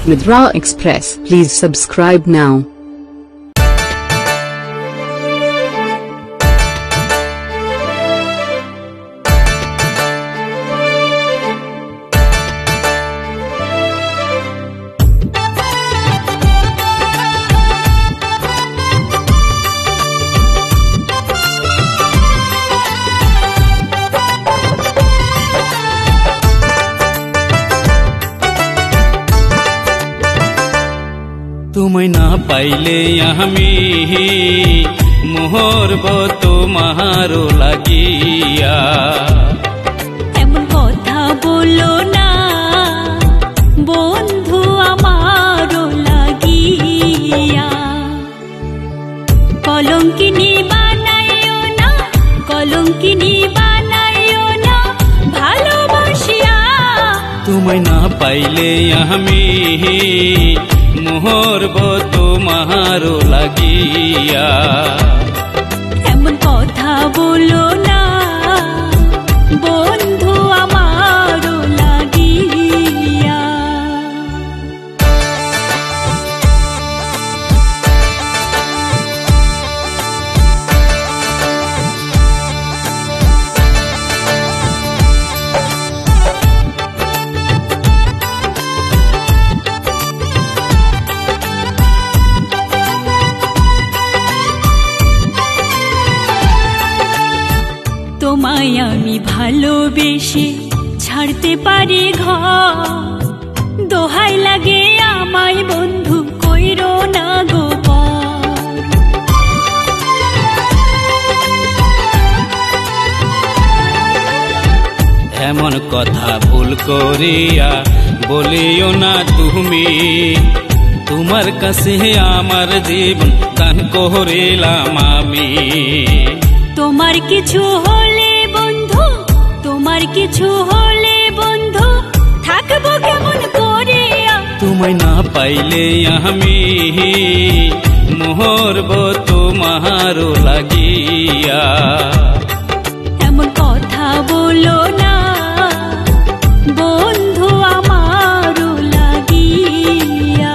Midra Express. Please subscribe now. तुम्हें ना पाइले আমি মোহরব তোমারো লাগিয়া এমন কথা বলো না বন্ধু আমারো লাগিয়া কলঙ্কিনী বানাইও না কলঙ্কিনী বানাইও না ভালোবাসিয়া तुम्हें ना पाइले আমি মোহরব তোমারো লাগিয়া এমন কথা বলো না বন্ধু আমারো লাগিয়া তোমায় আমি ভালোবেসে ছাড়তে পারি ঘর দোহাই লাগে আমায় বন্ধু কইরো না গোপন এমন কথা ভুল করিয়া বলিও না তুমি তোমার কাছে আমার জীবন দান করিলাম আমি তোমার কিছু হলে বন্ধু তোমার কিছু হলে বন্ধু থাকবো কেমন করিয়া तुम्हें ना पाइले আমি মোহরব তোমারো লাগিয়া এমন কথা বলো না বন্ধু আমারো লাগিয়া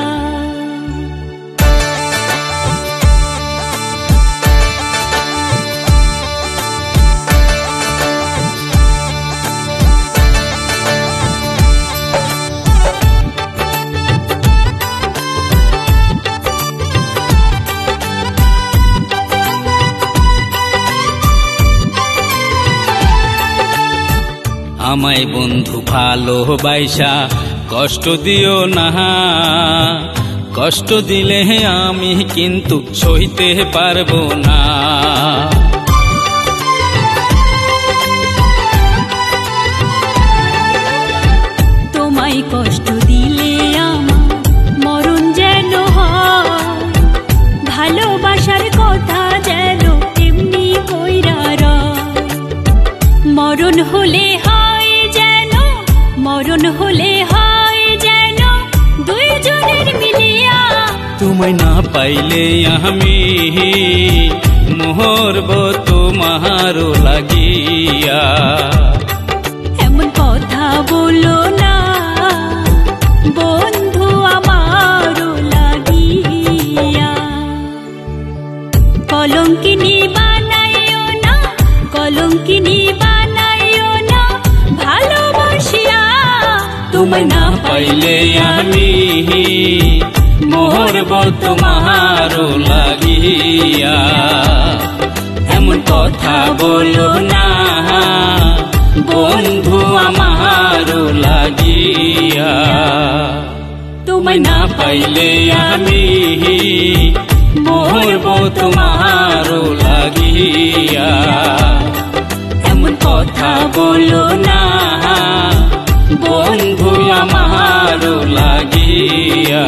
আমায় বন্ধু ভালোবাসা কষ্ট দিও না কষ্ট দিলে আমি কিন্তু সইতে পারবো না তোমায় কষ্ট দিলে আমার মরণ যেন হয় ভালোবাসার কথা যেন এমনি কইরা রয় মরণ হলে মরণ হলে হয় যেন দুইজনের মিলিয়া तुम्हें ना पाइले আমি মোহরব তোমারো লাগিয়া এমন কথা বলো না বন্ধু আমারো লাগিয়া কলঙ্কিনী বানাইও না কলঙ্কিনী বানাইও না ভালোবাসিয়া तुम्हें ना पाइले আমি মোহরব তোমারো লাগিয়া এমন কথা বলো না বন্ধু আমারো লাগিয়া तुम्हें ना पाइले আমি মোহরব তোমারো লাগিয়া এমন কথা বলো না বন্ধু আমারো লাগিয়া।